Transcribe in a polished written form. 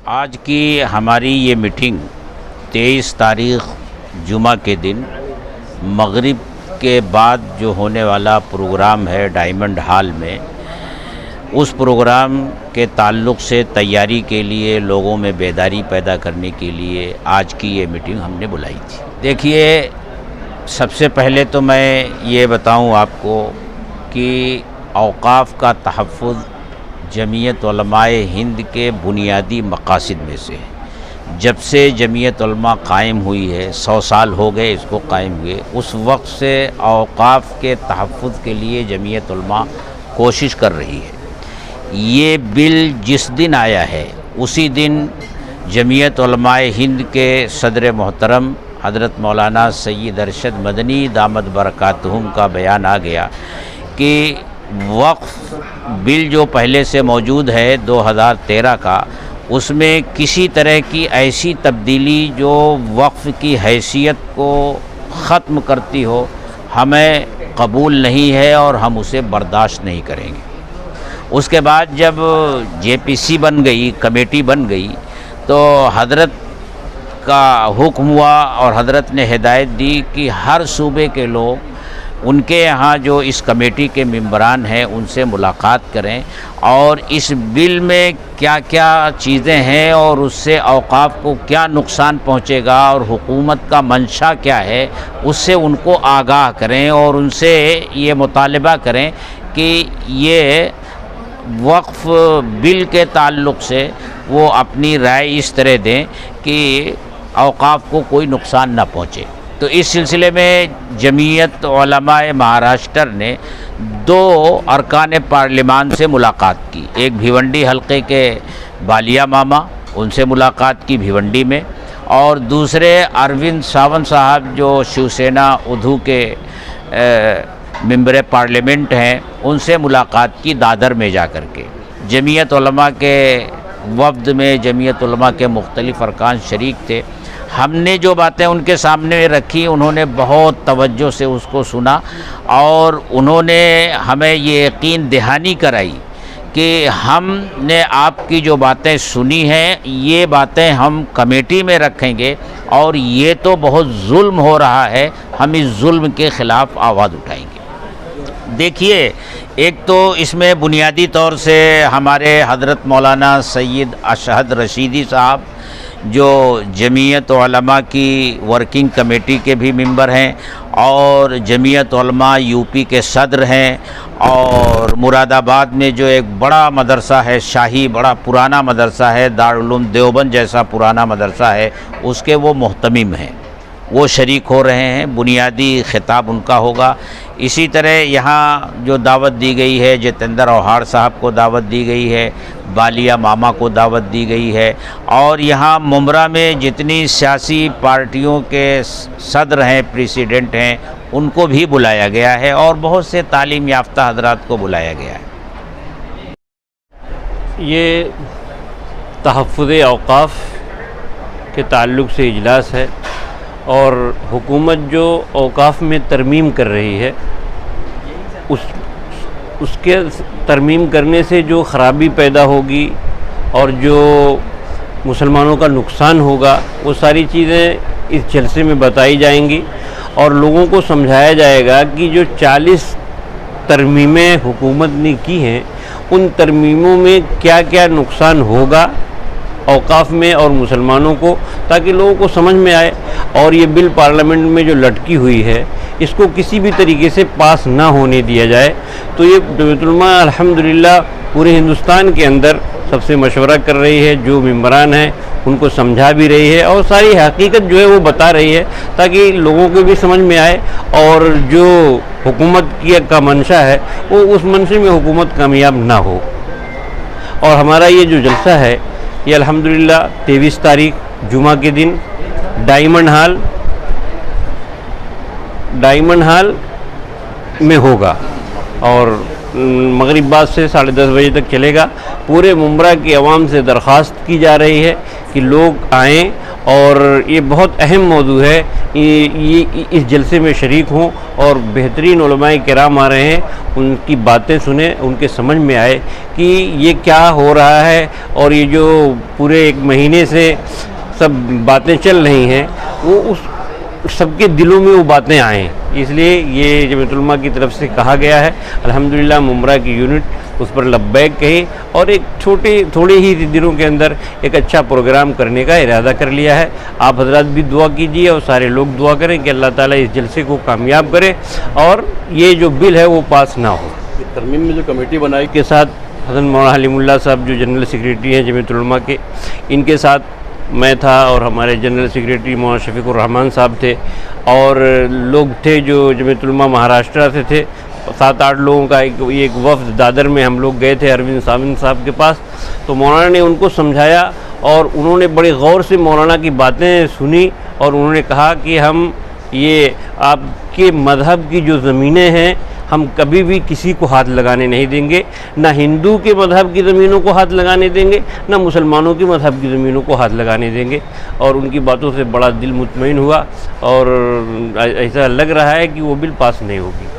آج کی ہماری یہ میٹنگ 23 تاریخ جمعہ کے دن مغرب کے بعد جو ہونے والا پروگرام ہے ڈائمنڈ ہال میں، اس پروگرام کے تعلق سے تیاری کے لیے لوگوں میں بیداری پیدا کرنے کے لیے آج کی یہ میٹنگ ہم نے بلائی تھی۔ دیکھیے، سب سے پہلے تو میں یہ بتاؤں آپ کو کہ اوقاف کا تحفظ جمعیت علماء ہند کے بنیادی مقاصد میں سے ہے۔ جب سے جمعیت علماء قائم ہوئی ہے، 100 سال ہو گئے اس کو قائم ہوئے، اس وقت سے اوقاف کے تحفظ کے لیے جمعیت علماء کوشش کر رہی ہے۔ یہ بل جس دن آیا ہے اسی دن جمعیت علماء ہند کے صدر محترم حضرت مولانا سید ارشد مدنی دامت برکاتہم کا بیان آ گیا کہ وقف بل جو پہلے سے موجود ہے 2013 کا، اس میں کسی طرح کی ایسی تبدیلی جو وقف کی حیثیت کو ختم کرتی ہو ہمیں قبول نہیں ہے اور ہم اسے برداشت نہیں کریں گے۔ اس کے بعد جب JPC بن گئی، کمیٹی بن گئی، تو حضرت کا حکم ہوا اور حضرت نے ہدایت دی کہ ہر صوبے کے لوگ ان کے یہاں جو اس کمیٹی کے ممبران ہیں ان سے ملاقات کریں اور اس بل میں کیا کیا چیزیں ہیں اور اس سے اوقاف کو کیا نقصان پہنچے گا اور حکومت کا منشا کیا ہے، اس سے ان کو آگاہ کریں اور ان سے یہ مطالبہ کریں کہ یہ وقف بل کے تعلق سے وہ اپنی رائے اس طرح دیں کہ اوقاف کو کوئی نقصان نہ پہنچے۔ تو اس سلسلے میں جمعیت علماء مہاراشٹر نے 2 ارکان پارلیمان سے ملاقات کی۔ ایک بھیونڈی حلقے کے بالیا ماما، ان سے ملاقات کی بھیونڈی میں، اور دوسرے اروند ساونت صاحب جو شیو سینا ادھو کے ممبر پارلیمنٹ ہیں، ان سے ملاقات کی دادر میں جا کر کے۔ جمعیت علماء کے وفد میں جمعیت علماء کے مختلف ارکان شریک تھے۔ ہم نے جو باتیں ان کے سامنے رکھی، انہوں نے بہت توجہ سے اس کو سنا اور انہوں نے ہمیں یہ یقین دہانی کرائی کہ ہم نے آپ کی جو باتیں سنی ہیں یہ باتیں ہم کمیٹی میں رکھیں گے اور یہ تو بہت ظلم ہو رہا ہے، ہم اس ظلم کے خلاف آواز اٹھائیں گے۔ دیکھیے، ایک تو اس میں بنیادی طور سے ہمارے حضرت مولانا سید اشہد رشیدی صاحب جو جمعیت علماء کی ورکنگ کمیٹی کے بھی ممبر ہیں اور جمعیت علماء UP کے صدر ہیں، اور مراد آباد میں جو ایک بڑا مدرسہ ہے، شاہی بڑا پرانا مدرسہ ہے، دارالعلوم دیوبند جیسا پرانا مدرسہ ہے، اس کے وہ محتمم ہیں، وہ شریک ہو رہے ہیں۔ بنیادی خطاب ان کا ہوگا۔ اسی طرح یہاں جو دعوت دی گئی ہے، جتیندر اوہاڑ صاحب کو دعوت دی گئی ہے، بالیا ماما کو دعوت دی گئی ہے، اور یہاں ممبرا میں جتنی سیاسی پارٹیوں کے صدر ہیں، پریسیڈنٹ ہیں، ان کو بھی بلایا گیا ہے اور بہت سے تعلیم یافتہ حضرات کو بلایا گیا ہے۔ یہ تحفظ اوقاف کے تعلق سے اجلاس ہے اور حکومت جو اوقاف میں ترمیم کر رہی ہے، اس کے ترمیم کرنے سے جو خرابی پیدا ہوگی اور جو مسلمانوں کا نقصان ہوگا، وہ ساری چیزیں اس جلسے میں بتائی جائیں گی اور لوگوں کو سمجھایا جائے گا کہ جو 40 ترمیمیں حکومت نے کی ہیں، ان ترمیموں میں کیا کیا نقصان ہوگا اوقاف میں اور مسلمانوں کو، تاکہ لوگوں کو سمجھ میں آئے اور یہ بل پارلیمنٹ میں جو لٹکی ہوئی ہے اس کو کسی بھی طریقے سے پاس نہ ہونے دیا جائے۔ تو یہ جمعیت علماء الحمدللہ پورے ہندوستان کے اندر سب سے مشورہ کر رہی ہے، جو ممبران ہیں ان کو سمجھا بھی رہی ہے اور ساری حقیقت جو ہے وہ بتا رہی ہے تاکہ لوگوں کو بھی سمجھ میں آئے اور جو حکومت کا منشا ہے وہ اس منشے میں حکومت کامیاب نہ ہو۔ اور ہمارا یہ جو جلسہ ہے یہ الحمدللہ 23 تاریخ جمعہ کے دن ڈائمنڈ ہال میں ہوگا اور مغرب بعد سے 10:30 بجے تک چلے گا۔ پورے ممبرا کی عوام سے درخواست کی جا رہی ہے کہ لوگ آئیں اور یہ بہت اہم موضوع ہے، یہ اس جلسے میں شریک ہوں اور بہترین علماء کرام آ رہے ہیں، ان کی باتیں سنیں، ان کے سمجھ میں آئے کہ یہ کیا ہو رہا ہے، اور یہ جو پورے ایک مہینے سے سب باتیں چل رہی ہیں وہ اس سب کے دلوں میں وہ باتیں آئیں، اس لیے یہ جمعیت علماء کی طرف سے کہا گیا ہے۔ الحمدللہ ممبرا کی یونٹ اس پر لبیک کہی اور ایک تھوڑے ہی دنوں کے اندر ایک اچھا پروگرام کرنے کا ارادہ کر لیا ہے۔ آپ حضرات بھی دعا کیجیے اور سارے لوگ دعا کریں کہ اللہ تعالیٰ اس جلسے کو کامیاب کرے اور یہ جو بل ہے وہ پاس نہ ہو۔ ترمیم میں جو کمیٹی بنائی کے ساتھ حضرت مولانا حلیم اللہ صاحب جو جنرل سیکریٹری ہیں جمعیت علماء کے، ان کے ساتھ میں تھا اور ہمارے جنرل سیکریٹری مولانا شفیق الرحمان صاحب تھے، اور لوگ تھے جو جمعیت علماء مہاراشٹرا سے تھے، 7-8 لوگوں کا ایک وفد دادر میں ہم لوگ گئے تھے اروند ساونت صاحب کے پاس، تو مولانا نے ان کو سمجھایا اور انہوں نے بڑے غور سے مولانا کی باتیں سنی، اور انہوں نے کہا کہ ہم یہ آپ کے مذہب کی جو زمینیں ہیں ہم کبھی بھی کسی کو ہاتھ لگانے نہیں دیں گے، نہ ہندو کے مذہب کی زمینوں کو ہاتھ لگانے دیں گے، نہ مسلمانوں کے مذہب کی زمینوں کو ہاتھ لگانے دیں گے، اور ان کی باتوں سے بڑا دل مطمئن ہوا، اور ایسا لگ رہا ہے کہ وہ بل پاس نہیں ہوگی۔